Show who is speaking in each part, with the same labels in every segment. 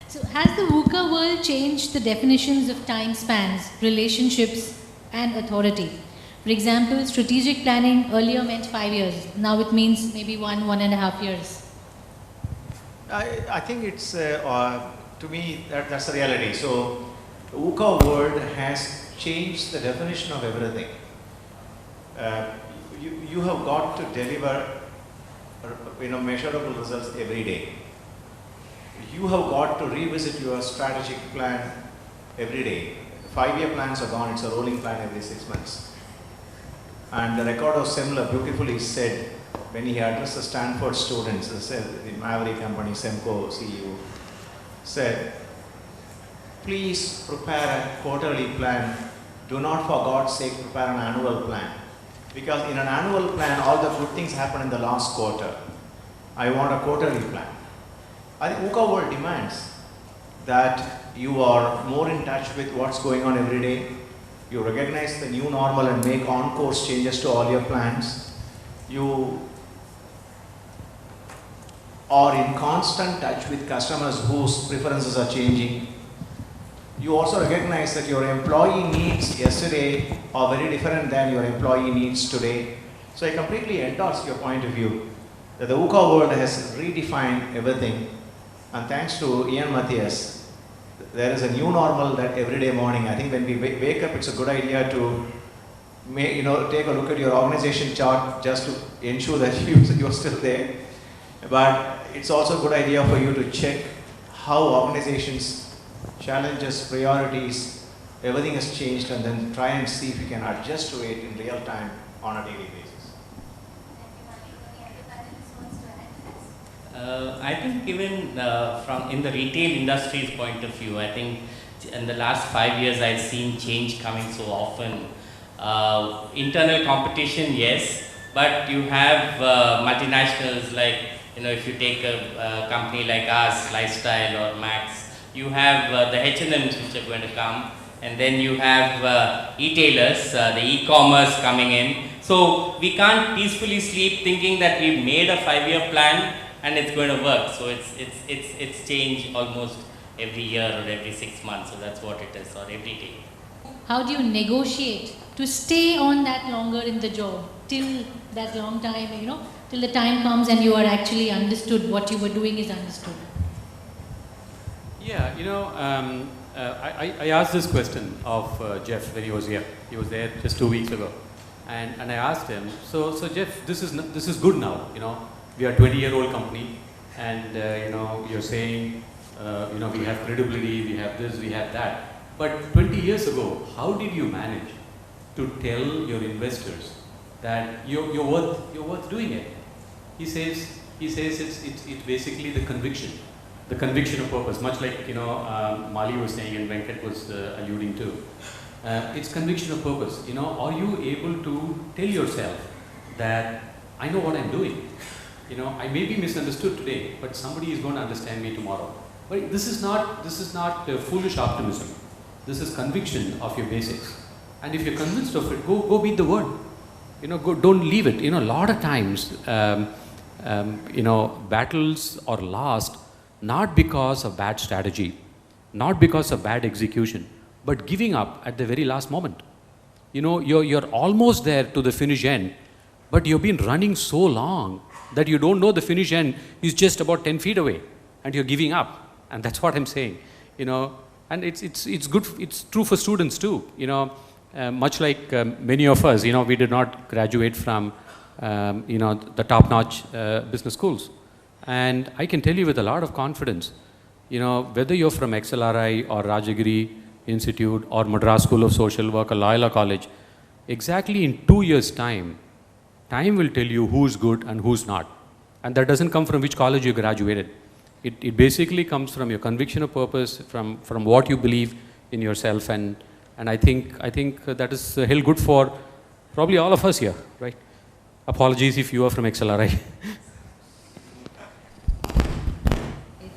Speaker 1: So has the VUCA world changed the definitions of time spans, relationships and authority? For example, strategic planning earlier meant 5 years. Now it means maybe 1.5 years.
Speaker 2: I think it's, to me, that's the reality. So, the VUCA world has changed the definition of everything. You have got to deliver, measurable results every day. You have got to revisit your strategic plan every day. 5-year plans are gone, it's a rolling plan every 6 months. And the record of Semler beautifully said, when he addressed the Stanford students, the Maverick company, Semco CEO, said, please prepare a quarterly plan. Do not, for God's sake, prepare an annual plan. Because in an annual plan, all the good things happen in the last quarter. I want a quarterly plan. I think VUCA world demands that you are more in touch with what's going on every day. You recognize the new normal and make on-course changes to all your plans. You are in constant touch with customers whose preferences are changing. You also recognize that your employee needs yesterday are very different than your employee needs today. So I completely endorse your point of view that the VUCA world has redefined everything. And thanks to Ian Matthias, there is a new normal that every day morning, I think when we wake up, it's a good idea to take a look at your organization chart just to ensure that you're still there. But it's also a good idea for you to check how organizations, challenges, priorities, everything has changed, and then try and see if you can adjust to it in real time on a daily basis.
Speaker 3: I think even from in the retail industry's point of view, I think in the last 5 years I've seen change coming so often. Internal competition, yes, but you have multinationals like, if you take a company like us, Lifestyle or Max, you have the H&Ms which are going to come, and then you have e-tailers, the e-commerce coming in. So we can't peacefully sleep thinking that we've made a 5-year plan and it's going to work. So it's changed almost every year or every 6 months. So that's what it is, or every day.
Speaker 1: How do you negotiate to stay on that longer in the job till that long time, till the time comes and you are actually understood, what you were doing is understood?
Speaker 4: Yeah, I asked this question of Jeff when he was here. He was there just 2 weeks ago, and I asked him, so Jeff, this is good now. We are a 20-year-old company, and you're saying, we have credibility, we have this, we have that. But 20 years ago, how did you manage to tell your investors that you're worth doing it? He says it's basically the conviction of purpose, much like Mali was saying and Venkat was alluding to. It's conviction of purpose. Are you able to tell yourself that I know what I'm doing? I may be misunderstood today, but somebody is going to understand me tomorrow. But this is not foolish optimism. This is conviction of your basics. And if you're convinced of it, go beat the world. Don't leave it. A lot of times, battles are lost not because of bad strategy, not because of bad execution, but giving up at the very last moment. You're almost there to the finish end, but you've been running so long that you don't know the finish end is just about 10 feet away, and you're giving up. And that's what I'm saying. And it's good. It's true for students too. Much like many of us, we did not graduate from the top-notch business schools. And I can tell you with a lot of confidence, whether you're from XLRI or Rajagiri Institute or Madras School of Social Work or Loyola College, exactly in 2 years' time will tell you who's good and who's not. And that doesn't come from which college you graduated. It basically comes from your conviction of purpose, from what you believe in yourself, and I think that is held good for probably all of us here, right? Apologies if you are from XLRI.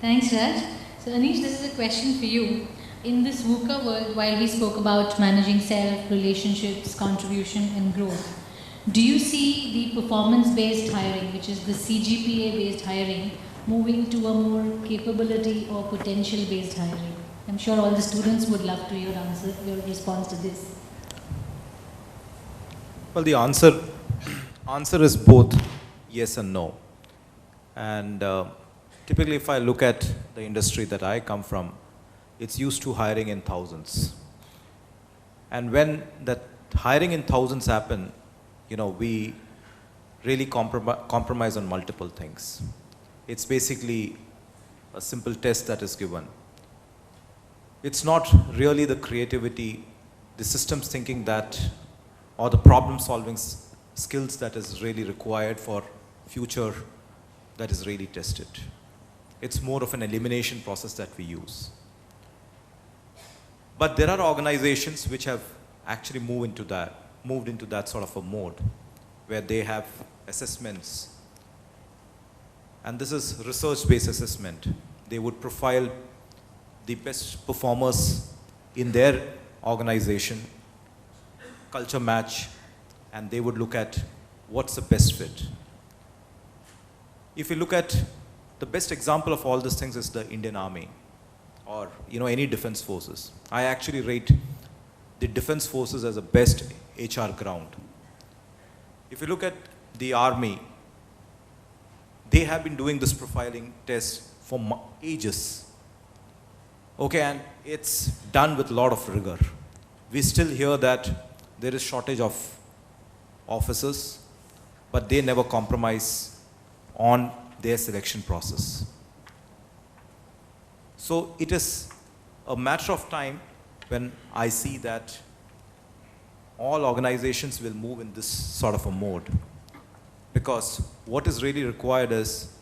Speaker 1: Thanks, Raj. So Anish, this is a question for you. In this VUCA world, while we spoke about managing self, relationships, contribution and growth, do you see the performance-based hiring, which is the CGPA-based hiring, moving to a more capability or potential based hiring? I'm sure all the students would love to hear your response to this.
Speaker 5: Well, the answer is both yes and no. And typically, if I look at the industry that I come from, it's used to hiring in thousands. And when that hiring in thousands happen, we really compromise on multiple things. It's basically a simple test that is given. It's not really the creativity, the systems thinking or the problem solving skills that is really required for future that is really tested. It's more of an elimination process that we use. But there are organizations which have actually moved into that sort of a mode where they have assessments. And this is research-based assessment. They would profile the best performers in their organization, culture match, and they would look at what's the best fit. If you look at the best example of all these things is the Indian Army or any defense forces. I actually rate the defense forces as the best HR ground. If you look at the Army, they have been doing this profiling test for ages. Okay, and it's done with a lot of rigor. We still hear that there is shortage of officers, but they never compromise on their selection process. So it is a matter of time when I see that all organizations will move in this sort of a mode, because what is really required is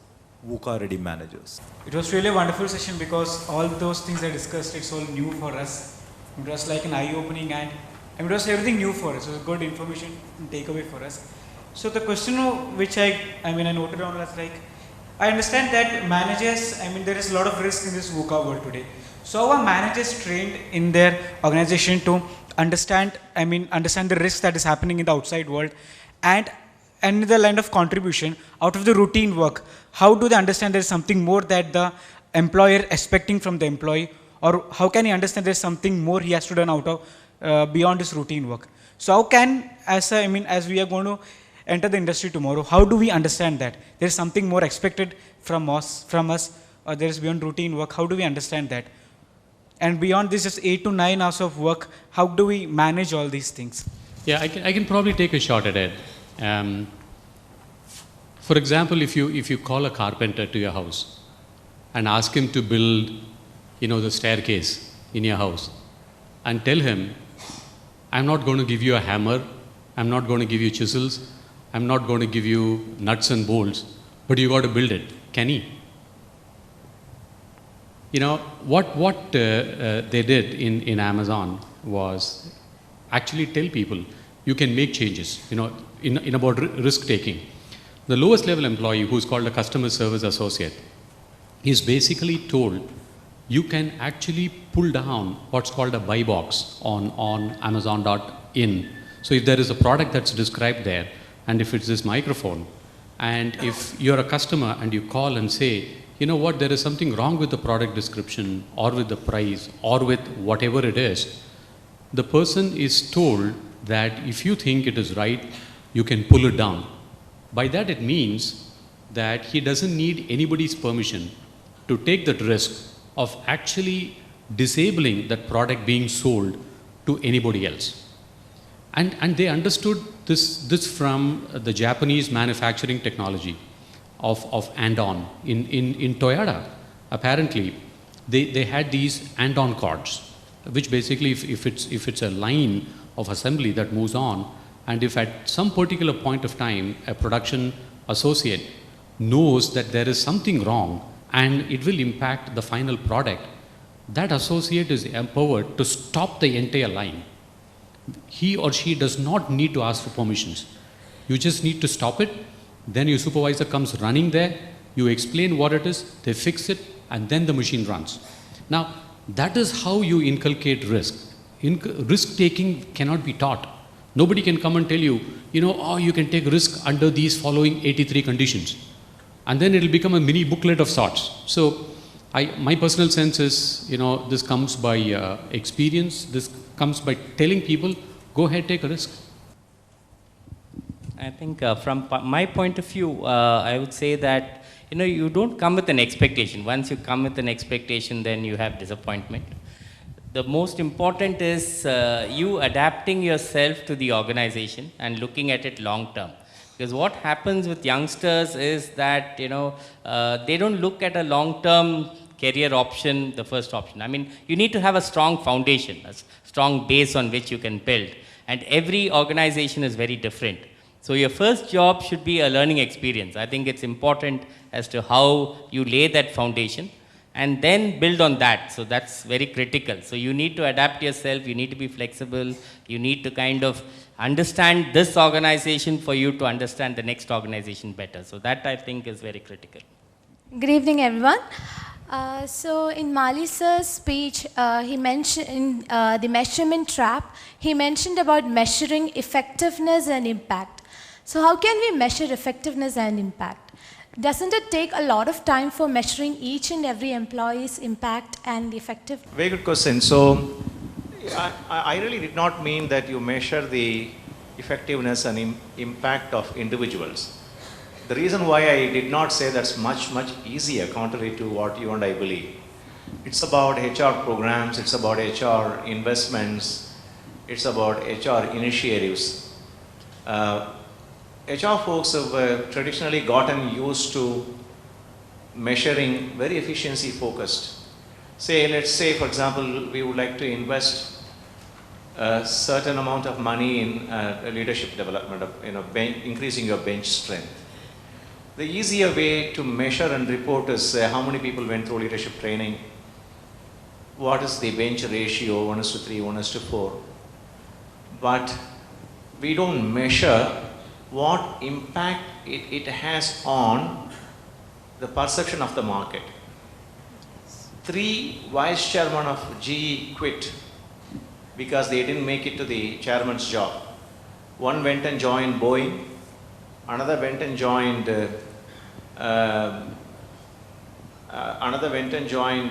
Speaker 5: VUCA ready managers.
Speaker 6: It was really a wonderful session because all those things I discussed, it's all new for us. It was like an eye-opening and it was everything new for us. It was good information and takeaway for us. So the question which I noted down was like, I understand that managers, there is a lot of risk in this VUCA world today. So how are managers trained in their organization to understand the risk that is happening in the outside world and the line of contribution out of the routine work? How do they understand there is something more that the employer expecting from the employee, or how can he understand there is something more he has to do out of beyond his routine work? So how can, as we are going to enter the industry tomorrow, how do we understand that there is something more expected from us, or there is beyond routine work? How do we understand that? And beyond this, just 8 to 9 hours of work, how do we manage all these things?
Speaker 4: Yeah, I can probably take a shot at it. For example, if you call a carpenter to your house and ask him to build, the staircase in your house, and tell him, I'm not going to give you a hammer, I'm not going to give you chisels, I'm not going to give you nuts and bolts, but you got to build it. Can he? What they did in Amazon was actually tell people you can make changes, in about risk taking. The lowest level employee, who's called a customer service associate, is basically told you can actually pull down what's called a buy box on Amazon.in. So if there is a product that's described there, and if it's this microphone, and if you're a customer and you call and say, there is something wrong with the product description or with the price or with whatever it is, the person is told that if you think it is right, you can pull it down. By that it means that he doesn't need anybody's permission to take that risk of actually disabling that product being sold to anybody else. And they understood this from the Japanese manufacturing technology of and-on. In Toyota, apparently, they had these and-on cords, which basically, if it's a line of assembly that moves on, and if at some particular point of time a production associate knows that there is something wrong and it will impact the final product, that associate is empowered to stop the entire line. He or she does not need to ask for permissions. You just need to stop it. Then your supervisor comes running there, you explain what it is, they fix it, and then the machine runs. Now, that is how you inculcate risk. Risk-taking cannot be taught. Nobody can come and tell you, you can take risk under these following 83 conditions. and then it will become a mini booklet of sorts. So my personal sense is, this comes by experience, this comes by telling people, go ahead, take a risk.
Speaker 3: I think from my point of view, I would say that, you don't come with an expectation. Once you come with an expectation, then you have disappointment. The most important is you adapting yourself to the organization and looking at it long term. Because what happens with youngsters is that, they don't look at a long term career option, the first option. I mean, you need to have a strong foundation, a strong base on which you can build. And every organization is very different. So your first job should be a learning experience. I think it's important as to how you lay that foundation and then build on that. So that's very critical. So you need to adapt yourself, you need to be flexible, you need to kind of understand this organization for you to understand the next organization better. So that, I think, is very critical.
Speaker 7: Good evening, everyone. So in Mali sir's speech, he mentioned in the measurement trap, he mentioned about measuring effectiveness and impact. So how can we measure effectiveness and impact? Doesn't it take a lot of time for measuring each and every employee's impact and effective?
Speaker 2: Very good question. So I really did not mean that you measure the effectiveness and impact of individuals. The reason why I did not say that's much easier, contrary to what you and I believe. It's about HR programs, it's about HR investments, it's about HR initiatives. HR folks have traditionally gotten used to measuring very efficiency focused. Let's say, for example, we would like to invest a certain amount of money in leadership development, increasing your bench strength. The easier way to measure and report is how many people went through leadership training, what is the bench ratio, 1:3, 1:4. But we don't measure what impact it has on the perception of the market. 3 vice chairmen of GE quit because they didn't make it to the chairman's job. One went and joined Boeing, another went and joined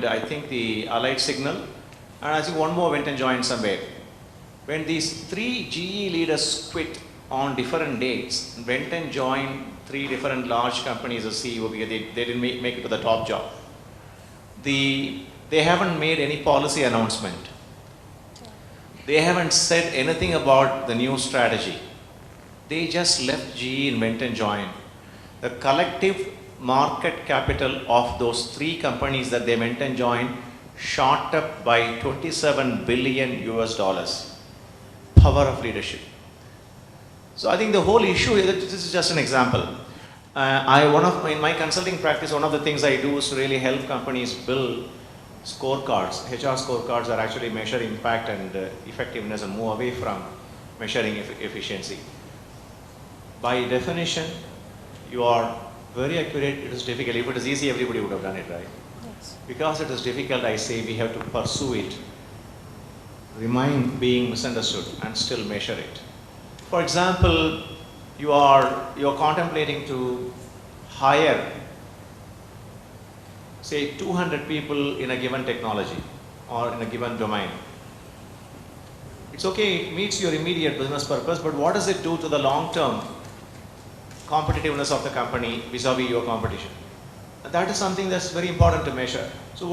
Speaker 2: I think the Allied Signal, and I think one more went and joined somewhere. When these 3 GE leaders quit on different dates, went and joined 3 different large companies as CEO because they didn't make it to the top job. They haven't made any policy announcement. They haven't said anything about the new strategy. They just left GE and went and joined. The collective market capital of those 3 companies that they went and joined shot up by $27 billion. Power of leadership. So I think the whole issue is that this is just an example. In my consulting practice, one of the things I do is to really help companies build scorecards. HR scorecards are actually measure impact and effectiveness and move away from measuring efficiency. By definition, you are very accurate. It is difficult. If it is easy, everybody would have done it, right?
Speaker 7: Yes.
Speaker 2: Because it is difficult, I say we have to pursue it, remain being misunderstood, and still measure it. For example, you are contemplating to hire, say, 200 people in a given technology or in a given domain. It's okay, it meets your immediate business purpose, but what does it do to the long-term competitiveness of the company vis-a-vis your competition? That is something that's very important to measure. So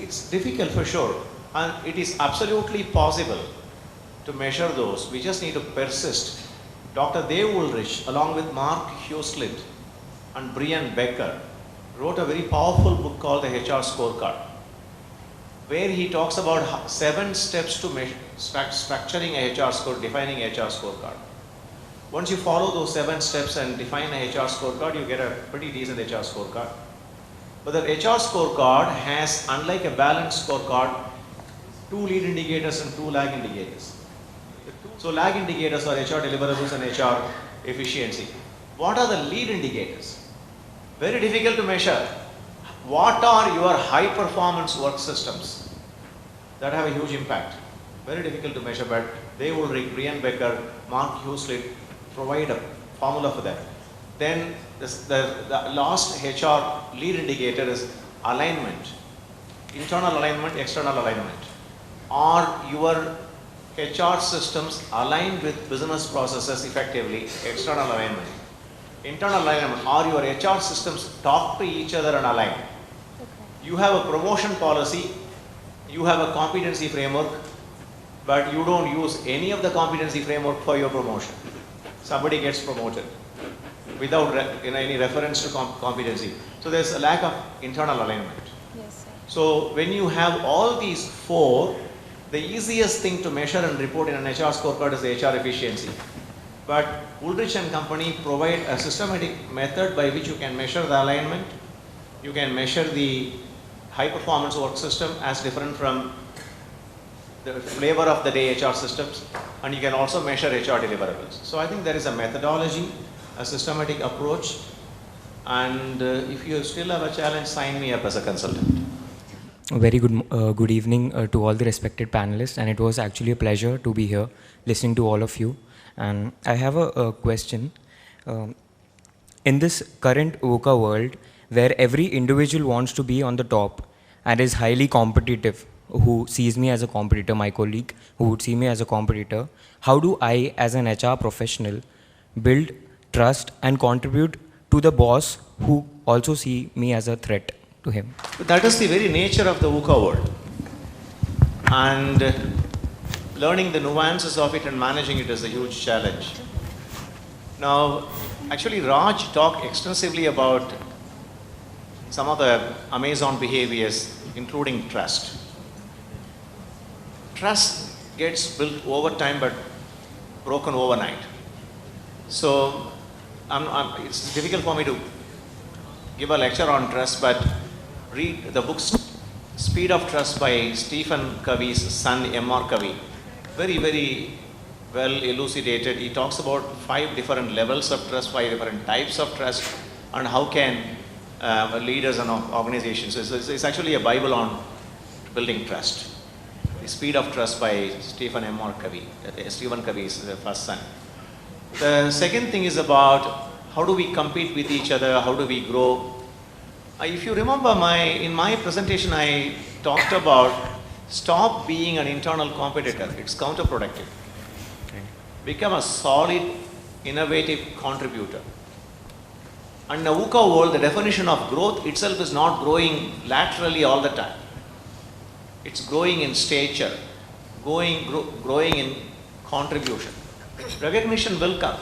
Speaker 2: it's difficult for sure, and it is absolutely possible to measure those. We just need to persist. Dr. Dave Ulrich, along with Mark Huslett and Brian Becker, wrote a very powerful book called the HR Scorecard, where he talks about 7 steps to structuring a HR score, defining a HR scorecard. Once you follow those 7 steps and define a HR scorecard, you get a pretty decent HR scorecard. But the HR scorecard has, unlike a balanced scorecard, 2 lead indicators and 2 lag indicators. So lag indicators are HR deliverables and HR efficiency. What are the lead indicators? Very difficult to measure. What are your high performance work systems that have a huge impact? Very difficult to measure, but they will, Brian Becker, Mark Huslett, provide a formula for that. Then the last HR lead indicator is alignment. Internal alignment, external alignment. Are your HR systems aligned with business processes effectively? External alignment. Internal alignment. Are your HR systems talk to each other and align? You have a promotion policy, you have a competency framework, but you don't use any of the competency framework for your promotion. Somebody gets promoted without any reference to competency. So there's a lack of internal alignment.
Speaker 7: Yes, sir.
Speaker 2: So when you have all these four, the easiest thing to measure and report in an HR scorecard is the HR efficiency. But Woolrich and Company provide a systematic method by which you can measure the alignment, you can measure the high performance work system as different from the flavor of the day HR systems, and you can also measure HR deliverables. So I think there is a methodology, a systematic approach, and if you still have a challenge, sign me up as a consultant.
Speaker 8: A very good evening to all the respected panelists, and it was actually a pleasure to be here listening to all of you. And I have a question. In this current VUCA world, where every individual wants to be on the top and is highly competitive, who sees me as a competitor, my colleague who would see me as a competitor, how do I, as an HR professional, build trust and contribute to the boss who also see me as a threat to him?
Speaker 2: That is the very nature of the VUCA world. And learning the nuances of it and managing it is a huge challenge. Now, actually Raj talked extensively about some of the Amazon behaviors, including trust. Trust gets built over time but broken overnight. So it's difficult for me to give a lecture on trust, but read the book Speed of Trust by Stephen Covey's son M.R. Covey. Very, very well elucidated. He talks about 5 different levels of trust, 5 different types of trust, and how can leaders and organizations. It's actually a Bible on building trust. The Speed of Trust by Stephen M.R. Covey, Stephen Covey's first son. The second thing is about how do we compete with each other, how do we grow. If you remember in my presentation, I talked about stop being an internal competitor. It's counterproductive. Become a solid, innovative contributor. And in the VUCA world, the definition of growth itself is not growing laterally all the time. It's growing in stature, growing in contribution. Recognition will come.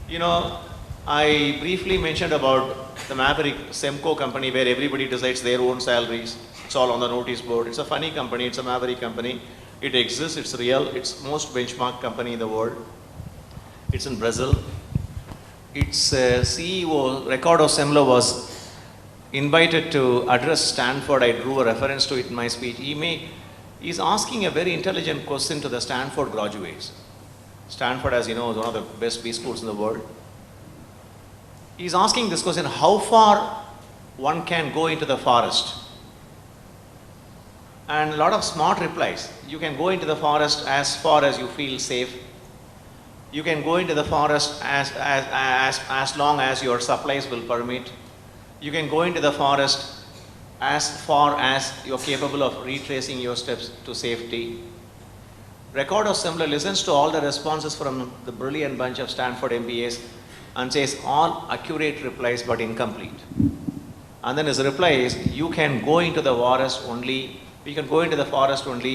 Speaker 2: You know, I briefly mentioned about the Maverick Semco company where everybody decides their own salaries. It's all on the notice board. It's a funny company. It's a Maverick company. It exists. It's real. It's most benchmark company in the world. It's in Brazil. Its CEO, Ricardo Semler, was invited to address Stanford. I drew a reference to it in my speech. He's asking a very intelligent question to the Stanford graduates. Stanford, as you know, is one of the best B schools in the world. He's asking this question, how far one can go into the forest? And a lot of smart replies. You can go into the forest as far as you feel safe. You can go into the forest as long as your supplies will permit. You can go into the forest as far as you're capable of retracing your steps to safety. Ricardo Semler listens to all the responses from the brilliant bunch of Stanford MBAs and says all accurate replies but incomplete. And then his reply is, you can go into the forest only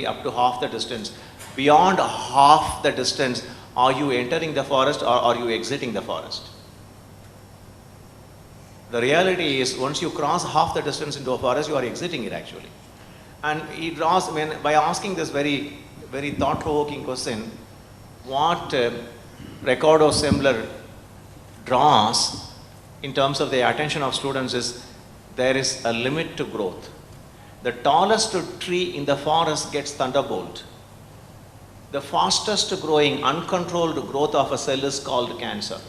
Speaker 2: up to half the distance. Beyond half the distance, are you entering the forest or are you exiting the forest? The reality is, once you cross half the distance into a forest, you are exiting it actually. And he draws, by asking this very, very thought-provoking question, what Ricardo Semler draws in terms of the attention of students is, there is a limit to growth. The tallest tree in the forest gets thunderbolt. The fastest growing, uncontrolled growth of a cell is called cancer.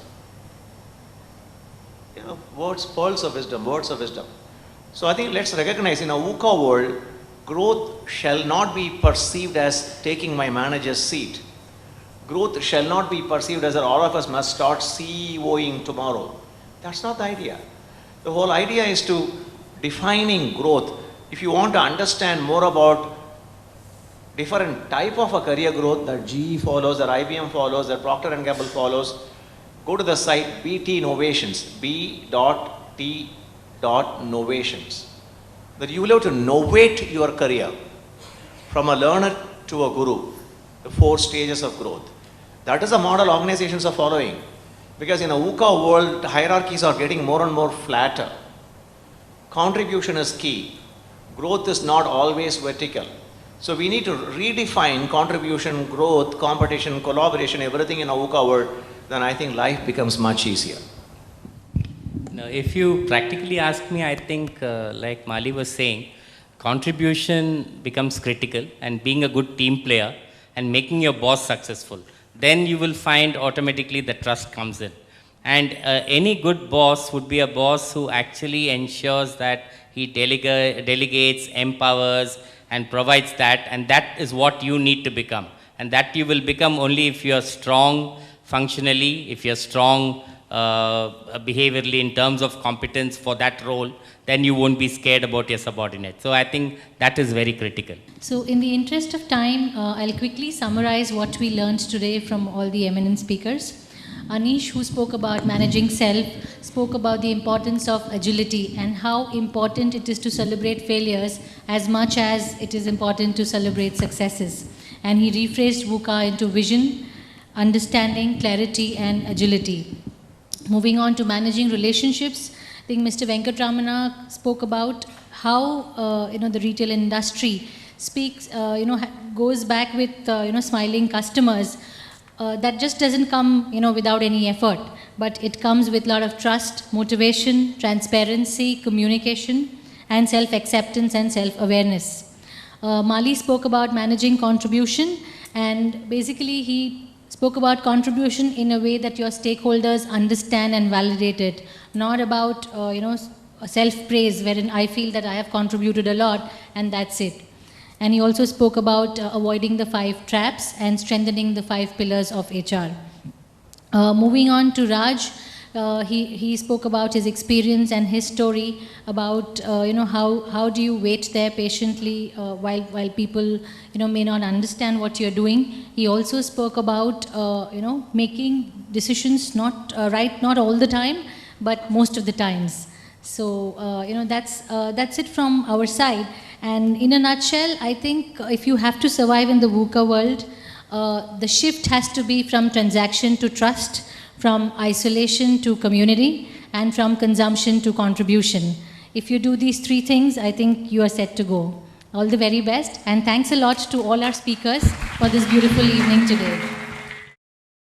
Speaker 2: You know, pearls of wisdom, words of wisdom. So I think let's recognize in a VUCA world, growth shall not be perceived as taking my manager's seat. growth shall not be perceived as that all of us must start CEOing tomorrow. That's not the idea. The whole idea is to defining growth. If you want to understand more about different type of a career growth that GE follows, that IBM follows, that Procter & Gamble follows, go to the site BT Innovations, b.t.novations. That you will have to novate your career from a learner to a guru, the 4 stages of growth. That is a model organizations are following. Because in a VUCA world, hierarchies are getting more and more flatter. Contribution is key. Growth is not always vertical. So we need to redefine contribution, growth, competition, collaboration, everything in a VUCA world. Then I think life becomes much easier.
Speaker 3: Now, if you practically ask me, I think like Mali was saying, contribution becomes critical, and being a good team player and making your boss successful. Then you will find automatically the trust comes in. And any good boss would be a boss who actually ensures that he delegates, empowers, and provides that, and that is what you need to become. And that you will become only if you are strong functionally, if you are strong behaviorally in terms of competence for that role, then you won't be scared about your subordinate. So I think that is very critical.
Speaker 1: So in the interest of time, I'll quickly summarize what we learned today from all the eminent speakers. Anish, who spoke about managing self, spoke about the importance of agility and how important it is to celebrate failures as much as it is important to celebrate successes. And he rephrased VUCA into vision, understanding, clarity, and agility. Moving on to managing relationships, I think Mr. Venkatramana spoke about how the retail industry speaks, goes back with smiling customers. That just doesn't come without any effort, but it comes with a lot of trust, motivation, transparency, communication, and self-acceptance and self-awareness. Mali spoke about managing contribution, and basically he spoke about contribution in a way that your stakeholders understand and validate it, not about self-praise wherein I feel that I have contributed a lot and that's it. And he also spoke about avoiding the 5 traps and strengthening the 5 pillars of HR. Moving on to Raj, he spoke about his experience and his story about how do you wait there patiently while people may not understand what you're doing. He also spoke about making decisions not all the time, but most of the times. So that's it from our side. And in a nutshell, I think if you have to survive in the VUCA world, the shift has to be from transaction to trust, from isolation to community, and from consumption to contribution. If you do these 3 things, I think you are set to go. All the very best, and thanks a lot to all our speakers for this beautiful evening today.